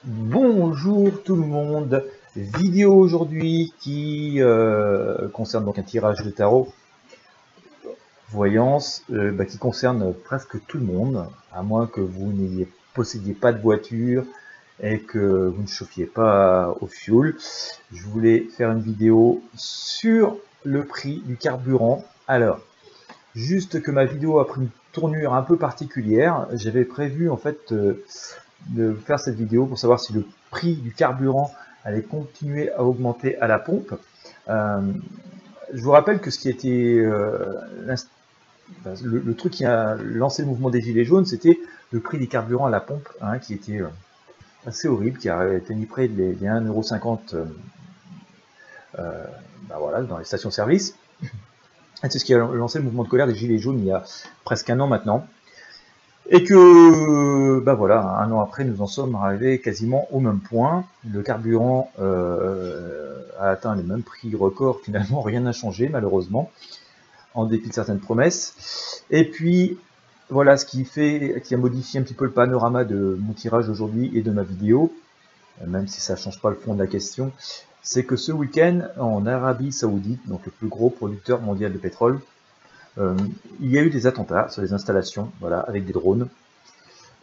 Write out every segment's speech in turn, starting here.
Bonjour tout le monde, vidéo aujourd'hui qui concerne donc un tirage de tarot, voyance, qui concerne presque tout le monde, à moins que vous possédiez pas de voiture et que vous ne chauffiez pas au fioul. Je voulais faire une vidéo sur le prix du carburant. Alors, juste que ma vidéo a pris une tournure un peu particulière, j'avais prévu en fait de faire cette vidéo pour savoir si le prix du carburant allait continuer à augmenter à la pompe. Je vous rappelle que ce qui était le truc qui a lancé le mouvement des gilets jaunes, c'était le prix des carburants à la pompe, qui était assez horrible, qui a atteint près des 1,50 €, voilà, dans les stations-service. C'est ce qui a lancé le mouvement de colère des gilets jaunes il y a presque un an maintenant. Et que, voilà, un an après, nous en sommes arrivés quasiment au même point. Le carburant a atteint les mêmes prix records. Finalement, rien n'a changé, malheureusement, en dépit de certaines promesses. Et puis, voilà ce qui a modifié un petit peu le panorama de mon tirage aujourd'hui et de ma vidéo, même si ça ne change pas le fond de la question, c'est que ce week-end, en Arabie Saoudite, donc le plus gros producteur mondial de pétrole, il y a eu des attentats sur les installations, voilà, avec des drones,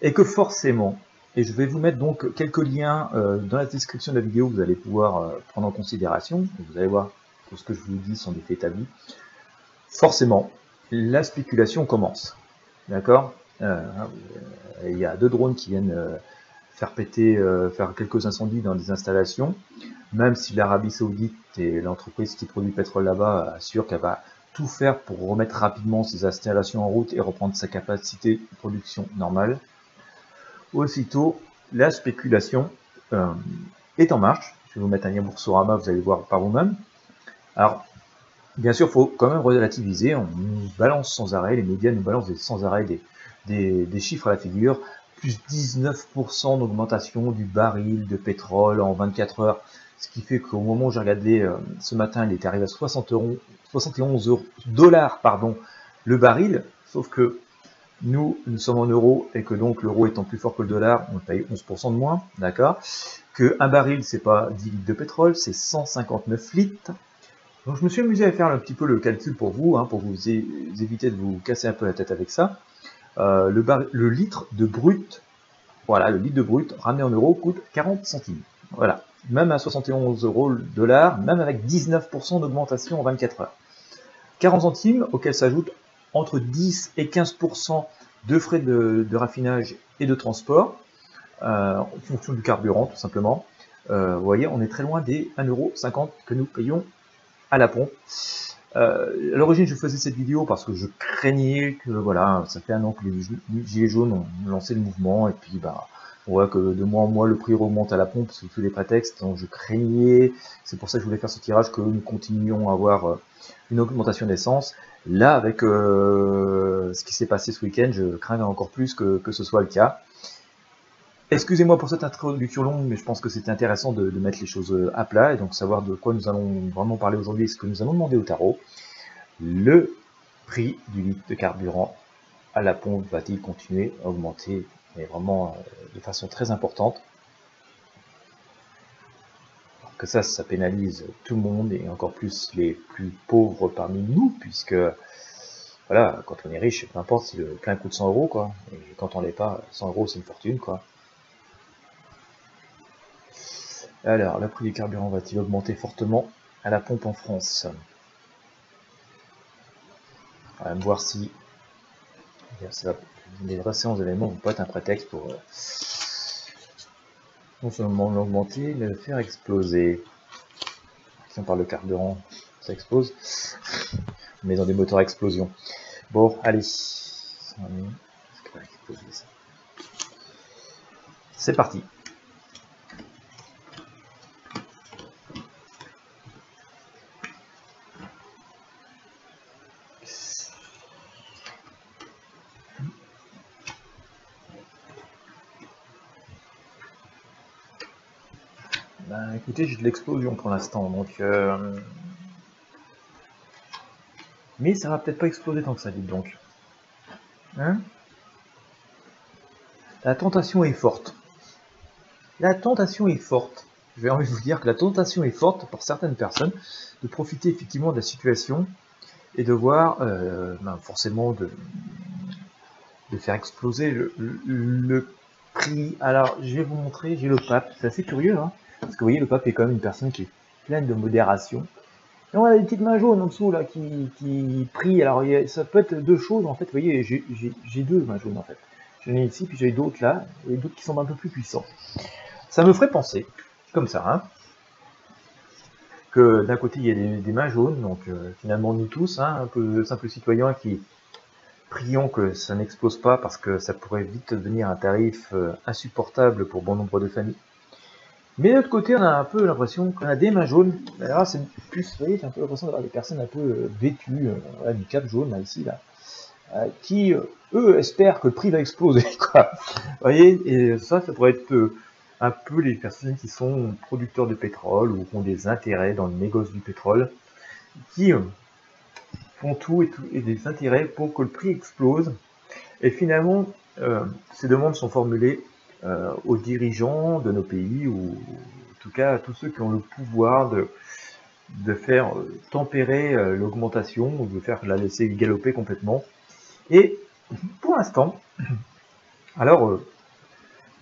et que forcément, et je vais vous mettre donc quelques liens dans la description de la vidéo que vous allez pouvoir prendre en considération, et vous allez voir que ce que je vous dis sont des faits établis, forcément, la spéculation commence, d'accord. Il y a deux drones qui viennent faire quelques incendies dans des installations, même si l'Arabie Saoudite et l'entreprise qui produit le pétrole là-bas assure qu'elle va tout faire pour remettre rapidement ces installations en route et reprendre sa capacité de production normale. Aussitôt, la spéculation est en marche. Je vais vous mettre un lien Boursorama, vous allez voir par vous-même. Alors, bien sûr, il faut quand même relativiser. On nous balance sans arrêt, les médias nous balancent sans arrêt des chiffres à la figure. Plus 19% d'augmentation du baril de pétrole en 24 heures. Ce qui fait qu'au moment où j'ai regardé ce matin, il était arrivé à 71 dollars le baril. Sauf que nous sommes en euros et que donc l'euro étant plus fort que le dollar, on paye 11% de moins, d'accord. Que un baril, c'est pas 10 litres de pétrole, c'est 159 litres. Donc je me suis amusé à faire un petit peu le calcul pour vous, pour vous éviter de vous casser un peu la tête avec ça. Le litre de brut, voilà, le litre de brut ramené en euros coûte 40 centimes. Voilà, même à 71 € le dollar, même avec 19% d'augmentation en 24 heures. 40 centimes auxquels s'ajoute entre 10 et 15% de frais de raffinage et de transport, en fonction du carburant tout simplement. Vous voyez, on est très loin des 1,50 € que nous payons à la pompe. À l'origine, je faisais cette vidéo parce que je craignais que, voilà, ça fait un an que les gilets jaunes ont lancé le mouvement, et puis on voit que de mois en mois le prix remonte à la pompe sous tous les prétextes, donc je craignais, c'est pour ça que je voulais faire ce tirage, que nous continuions à avoir une augmentation d'essence. Là, avec ce qui s'est passé ce week-end, je crains encore plus que ce soit le cas. Excusez-moi pour cette introduction longue, mais je pense que c'était intéressant de mettre les choses à plat et donc savoir de quoi nous allons vraiment parler aujourd'hui et ce que nous allons demander au tarot. Le prix du litre de carburant à la pompe va-t-il continuer à augmenter, mais vraiment de façon très importante? Alors que ça pénalise tout le monde et encore plus les plus pauvres parmi nous, puisque voilà, quand on est riche, peu importe si le plein coûte 100 €, quoi, et quand on l'est pas, 100 € c'est une fortune, quoi. Alors, le prix du carburant va-t-il augmenter fortement à la pompe en France? On va voir si les récents événements vont pas être un prétexte pour non seulement l'augmenter, mais le faire exploser. Si on parle de carburant, ça explose. Mais dans des moteurs à explosion. Bon, allez. C'est parti. Écoutez, j'ai de l'explosion pour l'instant, donc mais ça va peut-être pas exploser tant que ça, dites donc. Hein? La tentation est forte. la tentation est forte. J'ai envie de vous dire que la tentation est forte pour certaines personnes de profiter effectivement de la situation et de voir forcément de faire exploser le prix. Alors, je vais vous montrer, j'ai le pape, c'est assez curieux, hein, parce que vous voyez, le pape est quand même une personne qui est pleine de modération. Et on a des petites mains jaunes en dessous là qui prient. Alors, ça peut être deux choses en fait. Vous voyez, j'ai deux mains jaunes en fait. J'en ai ici, puis j'ai d'autres là, et d'autres qui sont un peu plus puissants. Ça me ferait penser, comme ça, hein, que d'un côté il y a des mains jaunes, donc finalement nous tous, hein, un peu simples citoyens qui prions que ça n'explose pas parce que ça pourrait vite devenir un tarif insupportable pour bon nombre de familles. Mais de l'autre côté, on a un peu l'impression qu'on a des mains jaunes. Alors c'est plus, vous voyez, j'ai un peu l'impression d'avoir des personnes un peu vêtues, voilà, du cap jaune là, ici, là, qui, eux, espèrent que le prix va exploser, quoi. Vous voyez, et ça pourrait être un peu les personnes qui sont producteurs de pétrole ou qui ont des intérêts dans le négoce du pétrole, qui font tout et des intérêts pour que le prix explose. Et finalement, ces demandes sont formulées aux dirigeants de nos pays, ou en tout cas à tous ceux qui ont le pouvoir de faire tempérer l'augmentation, ou de faire la laisser galoper complètement. Et pour l'instant, alors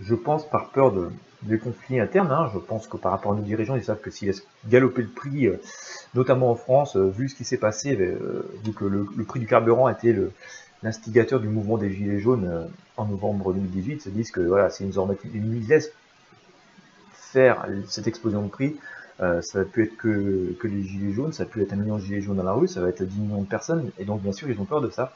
je pense par peur des conflits internes, hein, je pense que par rapport à nos dirigeants, ils savent que s'ils laissent galoper le prix, notamment en France, vu ce qui s'est passé, vu que le prix du carburant a été l'instigateur du mouvement des Gilets jaunes en novembre 2018, ils se disent que voilà, si ils laissent faire cette explosion de prix, ça va plus être que les Gilets jaunes, ça va plus être 1 million de Gilets jaunes dans la rue, ça va être 10 millions de personnes, et donc bien sûr ils ont peur de ça.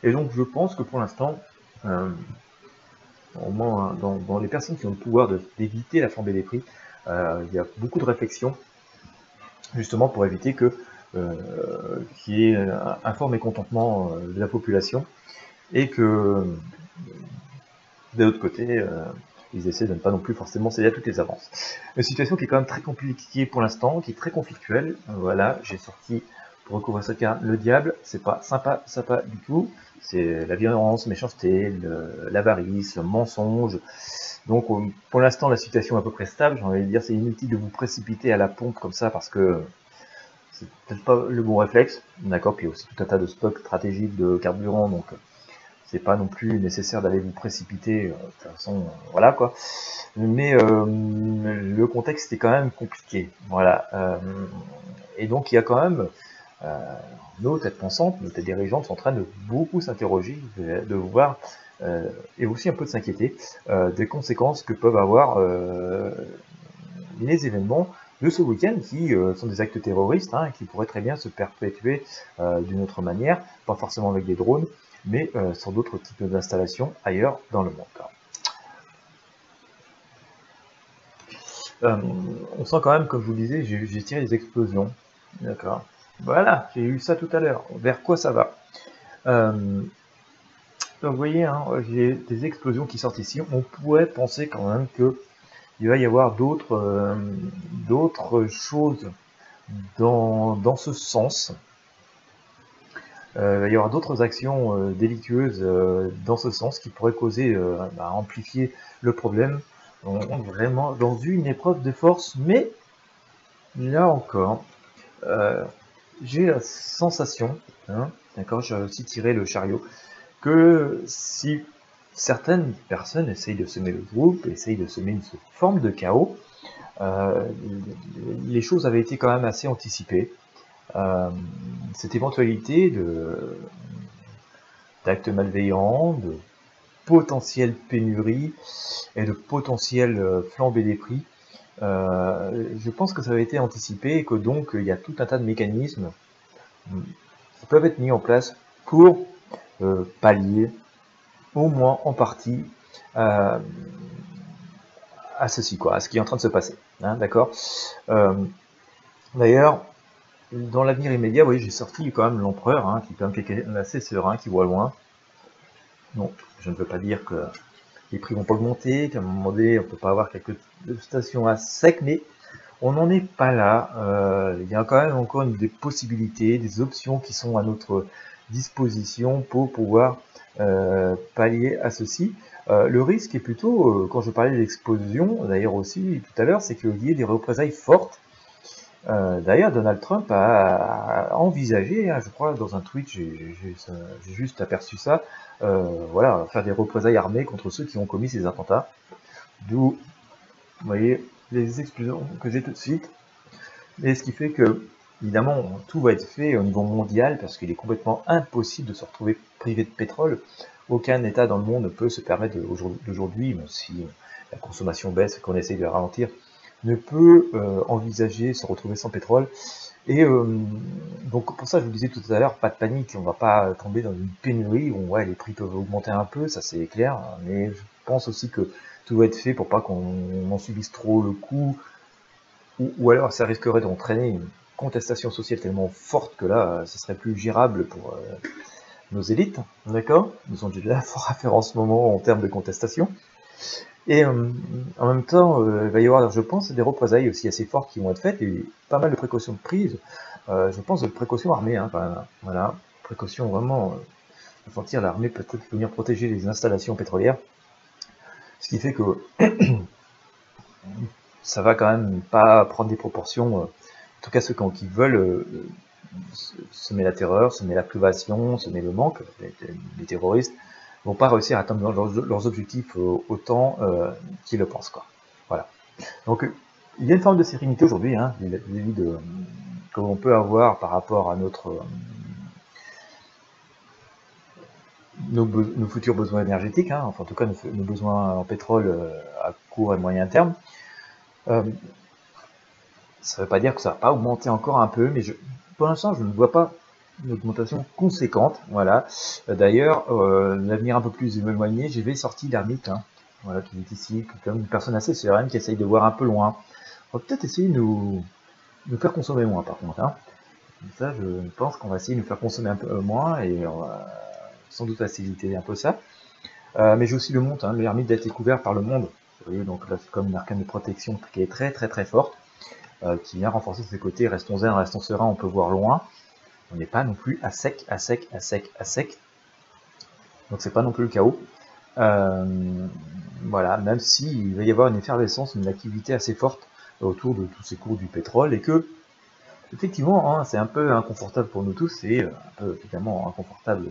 Et donc je pense que pour l'instant, au moins dans les personnes qui ont le pouvoir d'éviter la flambée des prix, il y a beaucoup de réflexions justement pour éviter qu'il y ait un fort mécontentement de la population et que de l'autre côté ils essaient de ne pas non plus forcément céder à toutes les avances. Une situation qui est quand même très compliquée pour l'instant, qui est très conflictuelle. Voilà, j'ai sorti pour recouvrir cette carte le diable, c'est pas sympa du tout. C'est la violence, méchanceté, l'avarice, le mensonge. Donc pour l'instant la situation est à peu près stable, j'ai envie de dire c'est inutile de vous précipiter à la pompe comme ça parce que c'est peut-être pas le bon réflexe, d'accord, puis il y a aussi tout un tas de stocks stratégiques de carburant, donc c'est pas non plus nécessaire d'aller vous précipiter, de toute façon, voilà quoi. Mais le contexte est quand même compliqué, voilà. Et donc il y a quand même nos têtes pensantes, nos têtes dirigeantes sont en train de beaucoup s'interroger, de voir et aussi un peu de s'inquiéter des conséquences que peuvent avoir les événements de ce week-end qui sont des actes terroristes, hein, qui pourraient très bien se perpétuer d'une autre manière, pas forcément avec des drones, mais sur d'autres types d'installations ailleurs dans le monde. On sent quand même, comme je vous le disais, j'ai tiré des explosions. D'accord. Voilà, j'ai eu ça tout à l'heure. Vers quoi ça va donc vous voyez, hein, j'ai des explosions qui sortent ici. On pourrait penser quand même qu'il va y avoir d'autres choses dans ce sens. Il va y avoir d'autres actions délictueuses dans ce sens qui pourraient causer, amplifier le problème. On est vraiment dans une épreuve de force, mais là encore, j'ai la sensation, hein, d'accord, j'ai aussi tiré le chariot, que si certaines personnes essayent de semer le groupe, essayent de semer une forme de chaos, les choses avaient été quand même assez anticipées. Cette éventualité d'actes malveillants, de potentielles pénuries et de potentielles flambées des prix, je pense que ça avait été anticipé et que donc il y a tout un tas de mécanismes qui peuvent être mis en place pour pallier, au moins en partie, à ceci, quoi, à ce qui est en train de se passer. Hein, d'accord. D'ailleurs, dans l'avenir immédiat, vous voyez, j'ai sorti quand même l'empereur, hein, qui est quand même assez serein, qui voit loin. Non, je ne veux pas dire que les prix vont pas augmenter, qu'à un moment donné, on peut pas avoir quelques stations à sec, mais on n'en est pas là. Il y a quand même encore des possibilités, des options qui sont à notre disposition pour pouvoir pallier à ceci. Le risque est plutôt, quand je parlais d'explosion, d'ailleurs aussi tout à l'heure, c'est qu'il y ait des représailles fortes. D'ailleurs, Donald Trump a envisagé, hein, je crois, dans un tweet, j'ai juste aperçu ça, voilà, faire des représailles armées contre ceux qui ont commis ces attentats. D'où, vous voyez, les explosions que j'ai tout de suite. Et ce qui fait que, évidemment, tout va être fait au niveau mondial, parce qu'il est complètement impossible de se retrouver privé de pétrole. Aucun État dans le monde ne peut se permettre d'aujourd'hui, même si la consommation baisse et qu'on essaye de la ralentir, ne peut envisager se retrouver sans pétrole. Et donc pour ça, je vous disais tout à l'heure, pas de panique, on ne va pas tomber dans une pénurie où ouais, les prix peuvent augmenter un peu, ça c'est clair, mais je pense aussi que tout va être fait pour pas qu'on en subisse trop le coup, ou alors ça risquerait d'entraîner une contestation sociale tellement forte que là, ce serait plus gérable pour nos élites, d'accord? Nous ont déjà fort à faire en ce moment en termes de contestation. Et en même temps, il va y avoir, je pense, des représailles aussi assez fortes qui vont être faites et pas mal de précautions prises. Je pense de précautions armées, hein, quand même. Voilà, précautions vraiment de sentir l'armée peut-être venir protéger les installations pétrolières. Ce qui fait que ça va quand même pas prendre des proportions, en tout cas ceux qui veulent semer la terreur, semer la privation, semer le manque, les terroristes, vont pas réussir à atteindre leurs objectifs autant qu'ils le pensent, quoi. Voilà. Donc il y a une forme de sérénité aujourd'hui, hein, vis-à-vis de que l'on peut avoir par rapport à nos futurs besoins énergétiques, hein, enfin en tout cas nos besoins en pétrole à court et moyen terme. Ça ne veut pas dire que ça va pas augmenter encore un peu, mais pour l'instant je ne vois pas une augmentation conséquente. Voilà. D'ailleurs, l'avenir un peu plus éloigné, j'avais sorti l'ermite, hein, voilà, qui est ici, comme une personne assez sereine qui essaye de voir un peu loin. On va peut-être essayer de nous faire consommer moins, par contre. Hein. Ça, je pense qu'on va essayer de nous faire consommer un peu moins et on va sans doute faciliter un peu ça. Mais j'ai aussi le monde, hein, l'ermite d'être découvert par le monde. Vous voyez, donc là, c'est comme une arcane de protection qui est très très très forte, qui vient renforcer ses côtés. Restons zen, restons sereins, on peut voir loin. On n'est pas non plus à sec, à sec, à sec, à sec. Donc c'est pas non plus le chaos. Voilà, même s'il va y avoir une effervescence, une activité assez forte autour de tous ces cours du pétrole, et que, effectivement, hein, c'est un peu inconfortable pour nous tous, et un peu évidemment inconfortable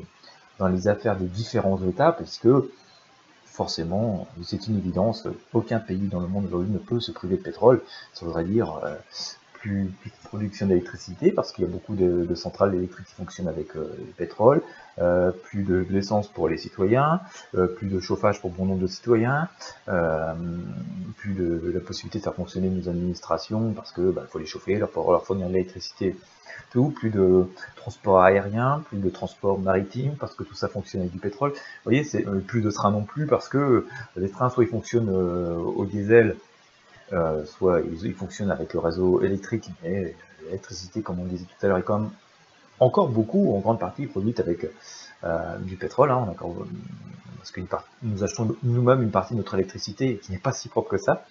dans les affaires des différents États, parce que forcément, c'est une évidence, aucun pays dans le monde aujourd'hui ne peut se priver de pétrole. Ça voudrait dire plus de production d'électricité, parce qu'il y a beaucoup de centrales électriques qui fonctionnent avec le pétrole, plus de l'essence pour les citoyens, plus de chauffage pour bon nombre de citoyens, plus de la possibilité de faire fonctionner nos administrations, parce que faut les chauffer, leur fournir de l'électricité, tout, plus de transport aérien, plus de transport maritime, parce que tout ça fonctionne avec du pétrole. Vous voyez, c'est plus de trains non plus, parce que les trains, soit ils fonctionnent au diesel, soit ils fonctionnent avec le réseau électrique, mais l'électricité, comme on disait tout à l'heure, est quand même encore beaucoup, en grande partie, produite avec du pétrole, hein, parce que nous achetons nous-mêmes une partie de notre électricité qui n'est pas si propre que ça.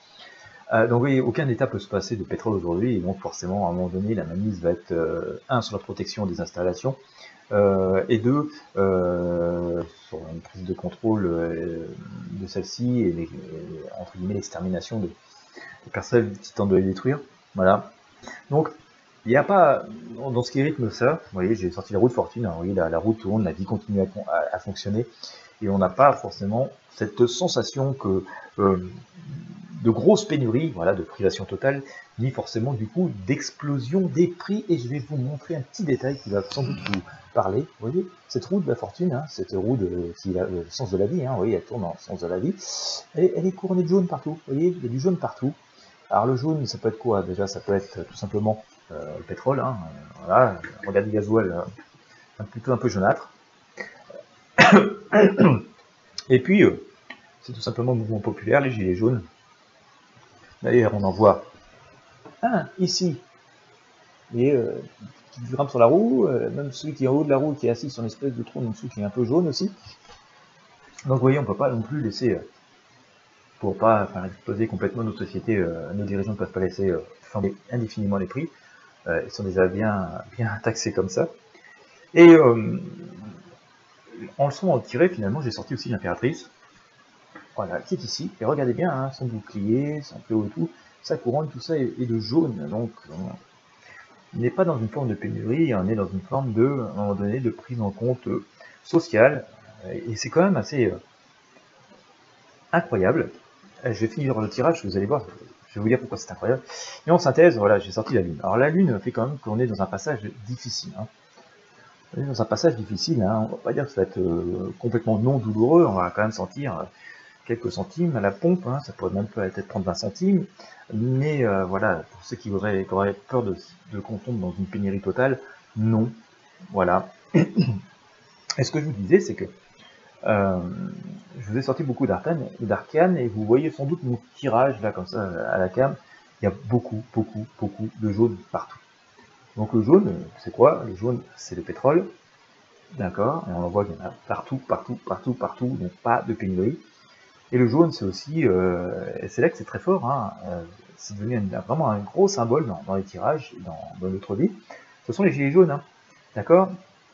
Donc vous voyez, aucun État peut se passer de pétrole aujourd'hui, et donc forcément, à un moment donné, la mainmise va être, un, sur la protection des installations, et deux, sur une prise de contrôle de celle-ci, et entre guillemets l'extermination des personnes qui tentent de les détruire. Voilà. Donc, il n'y a pas, dans ce qui rythme ça, vous voyez, j'ai sorti la roue de fortune, hein, vous voyez, la roue tourne, la vie continue à fonctionner, et on n'a pas forcément cette sensation que de grosses pénuries, voilà, de privation totale, ni forcément du coup d'explosion des prix. Et je vais vous montrer un petit détail qui va sans doute vous parler. Vous voyez, cette roue de la fortune, hein, cette roue qui a le sens de la vie, hein, vous voyez, elle tourne dans le sens de la vie, elle est couronnée de jaune partout. Vous voyez, il y a du jaune partout. Alors le jaune, ça peut être quoi? Déjà, ça peut être tout simplement le pétrole, hein, voilà, regardez gasoil, plutôt un peu jaunâtre. Et puis, c'est tout simplement le mouvement populaire, les gilets jaunes. D'ailleurs, on en voit un ici, et qui grimpe sur la roue, même celui qui est en haut de la roue, qui est assis sur une espèce de trône en dessous, qui est un peu jaune aussi. Donc vous voyez, on ne peut pas non plus laisser, pour pas faire exploser complètement notre société, nos dirigeants ne peuvent pas laisser flamber indéfiniment les prix, ils sont déjà bien taxés comme ça. Et en leçon à tirer, finalement, j'ai sorti aussi l'impératrice. voilà, qui est ici. Et regardez bien, hein, son bouclier, son fléau et tout, sa couronne, tout ça est de jaune. Donc, on n'est pas dans une forme de pénurie, on est dans une forme de, à un moment donné, de prise en compte sociale. Et c'est quand même assez incroyable. Je vais finir le tirage, vous allez voir, je vais vous dire pourquoi c'est incroyable. Et en synthèse, voilà, j'ai sorti la Lune. Alors la Lune fait quand même qu'on est dans un passage difficile. Hein. On est dans un passage difficile, hein. On va pas dire que ça va être complètement non douloureux, on va quand même sentir quelques centimes à la pompe, hein. Ça pourrait même peut-être prendre 20 centimes, mais voilà, pour ceux qui auraient peur de qu'on tombe dans une pénurie totale, non, voilà. Et ce que je vous disais, c'est que je vous ai sorti beaucoup d'arcanes, et vous voyez sans doute mon tirage, là, comme ça, à la cam, il y a beaucoup de jaune partout. Donc le jaune, c'est quoi? Le jaune, c'est le pétrole, d'accord? Et on voit qu'il y en a partout, donc pas de pénurie. Et le jaune, c'est aussi, et c'est là que c'est très fort, hein, c'est devenu vraiment un gros symbole dans les tirages, dans notre vie. Ce sont les gilets jaunes, hein, d'accord?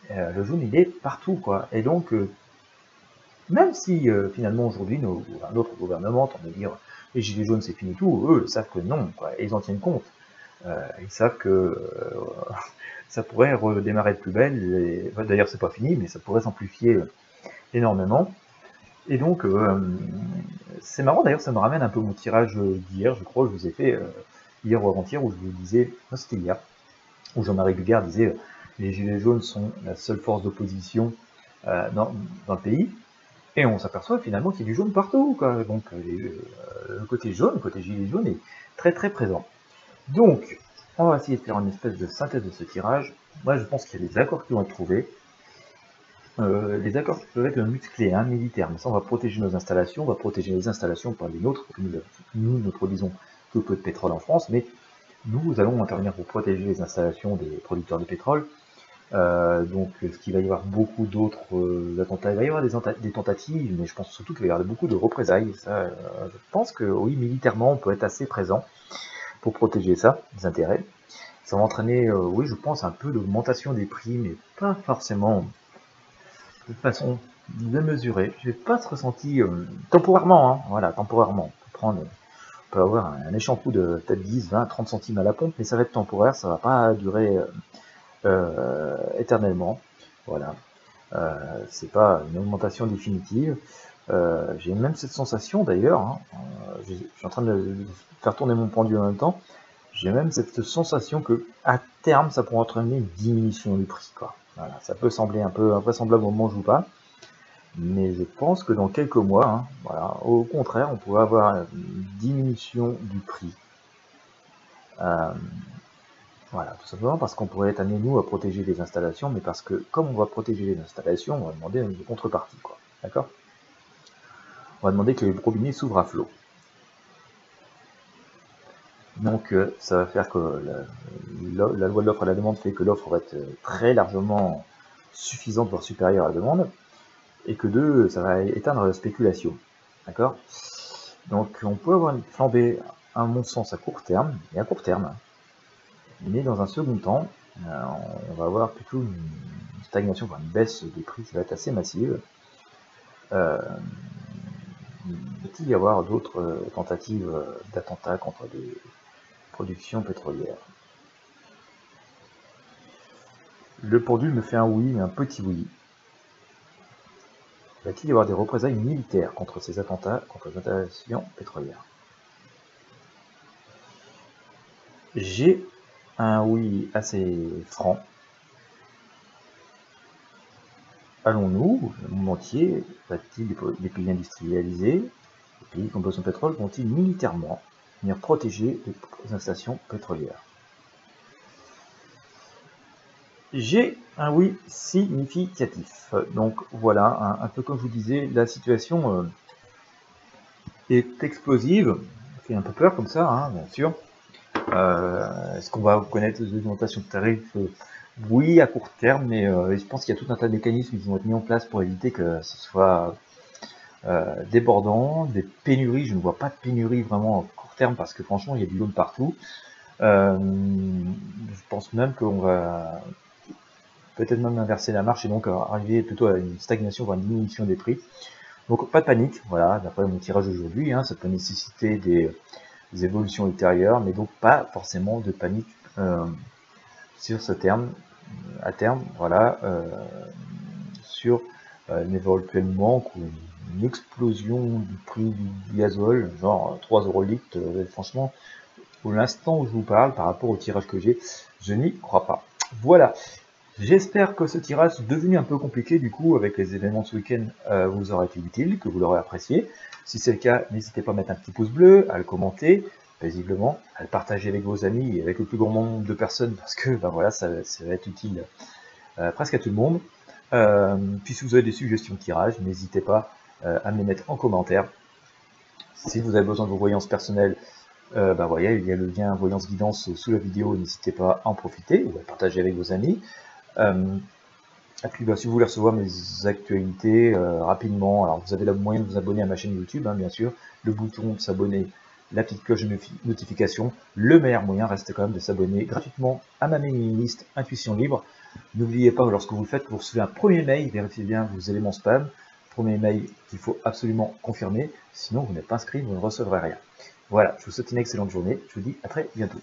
Le jaune, il est partout, quoi. Et donc, même si finalement aujourd'hui notre gouvernement tente de dire les gilets jaunes c'est fini tout, eux savent que non, quoi, et ils en tiennent compte. Ils savent que ça pourrait redémarrer de plus belle, d'ailleurs c'est pas fini, mais ça pourrait s'amplifier énormément. Et donc c'est marrant, d'ailleurs ça me ramène un peu mon tirage d'hier, je crois que je vous ai fait hier ou avant-hier, où je vous disais, non c'était hier, où Jean-Marie Bigard disait les gilets jaunes sont la seule force d'opposition dans le pays. Et on s'aperçoit finalement qu'il y a du jaune partout, quoi. Donc le côté jaune, le côté gilet jaune est très présent. Donc, on va essayer de faire une espèce de synthèse de ce tirage. Moi, je pense qu'il y a des accords qui vont être trouvés. Les accords qui peuvent être musclés, hein, militaires. Mais ça, on va protéger nos installations, on va protéger les installations par les nôtres. Nous ne produisons que peu de pétrole en France, mais nous allons intervenir pour protéger les installations des producteurs de pétrole. Donc, ce qu'il va y avoir beaucoup d'autres attentats, il va y avoir des tentatives, mais je pense surtout qu'il va y avoir beaucoup de représailles. Ça, je pense que oui, militairement, on peut être assez présent pour protéger ça, les intérêts. Ça va entraîner, oui, je pense, un peu d'augmentation des prix, mais pas forcément de façon démesurée. Je n'ai pas ce ressenti temporairement, hein, voilà, temporairement. On peut avoir un échancrou de peut-être 10, 20, 30 centimes à la pompe, mais ça va être temporaire, ça va pas durer éternellement. Voilà. C'est pas une augmentation définitive. J'ai même cette sensation d'ailleurs, hein, je suis en train de faire tourner mon pendule en même temps, j'ai même cette sensation que à terme ça pourrait entraîner une diminution du prix, quoi. Voilà, ça peut sembler un peu invraisemblable au moment où je vous parle, mais je pense que dans quelques mois, hein, voilà, au contraire, on pourrait avoir une diminution du prix. Voilà, tout simplement parce qu'on pourrait être amené, nous, à protéger les installations, mais parce que, comme on va protéger les installations, on va demander une contrepartie, quoi. D'accord? On va demander que les robinets s'ouvrent à flot. Donc, ça va faire que la loi de l'offre et la demande fait que l'offre va être très largement suffisante, voire supérieure à la demande, et que deux, ça va éteindre la spéculation. D'accord? Donc, on peut avoir une flambée, à mon sens, à court terme, et à court terme, mais dans un second temps, on va avoir plutôt une stagnation, voire une baisse des prix qui va être assez massive. Peut-il y avoir d'autres tentatives d'attentats contre des productions pétrolières? Le pendule me fait un oui, mais un petit oui. Va-t-il y avoir des représailles militaires contre ces attentats contre les installations pétrolières? J'ai un oui assez franc. Allons-nous, le monde entier, les pays industrialisés, les pays qui ont besoin de pétrole, vont-ils militairement venir protéger les installations pétrolières? J'ai un oui significatif. Donc voilà, un peu comme je vous disais, la situation est explosive, fait un peu peur comme ça, hein, bien sûr. Est-ce qu'on va connaître des augmentations de tarifs? Oui, à court terme, mais je pense qu'il y a tout un tas de mécanismes qui vont être mis en place pour éviter que ce soit débordant. Des pénuries, je ne vois pas de pénurie vraiment à court terme parce que franchement, il y a du jaune partout. Je pense même qu'on va peut-être même inverser la marche et donc arriver plutôt à une stagnation, voire une diminution des prix. Donc pas de panique, voilà, d'après mon tirage d'aujourd'hui, hein, ça peut nécessiter des évolutions ultérieures, mais donc pas forcément de panique sur ce terme, à terme, voilà, sur une éventuelle manque ou une explosion du prix du gazole, genre 3 € le litre, franchement, pour l'instant où je vous parle, par rapport au tirage que j'ai, je n'y crois pas. Voilà, j'espère que ce tirage devenu un peu compliqué, du coup, avec les événements de ce week-end, vous aura été utile, que vous l'aurez apprécié. Si c'est le cas, n'hésitez pas à mettre un petit pouce bleu, à le commenter, paisiblement, à le partager avec vos amis et avec le plus grand nombre de personnes, parce que ben voilà, ça va être utile presque à tout le monde. Puis si vous avez des suggestions de tirage, n'hésitez pas à me les mettre en commentaire. Si vous avez besoin de vos voyances personnelles, ben voilà, il y a le lien voyance guidance sous la vidéo, n'hésitez pas à en profiter ou à le partager avec vos amis. Et puis bah, si vous voulez recevoir mes actualités rapidement, alors vous avez le moyen de vous abonner à ma chaîne YouTube, hein, bien sûr, le bouton de s'abonner, la petite cloche de notification. Le meilleur moyen reste quand même de s'abonner gratuitement à ma mailing list Intuition Libre. N'oubliez pas, lorsque vous le faites, vous recevez un premier mail, vérifiez bien vos éléments spam, premier mail qu'il faut absolument confirmer, sinon vous n'êtes pas inscrit, vous ne recevrez rien. Voilà, je vous souhaite une excellente journée, je vous dis à très bientôt.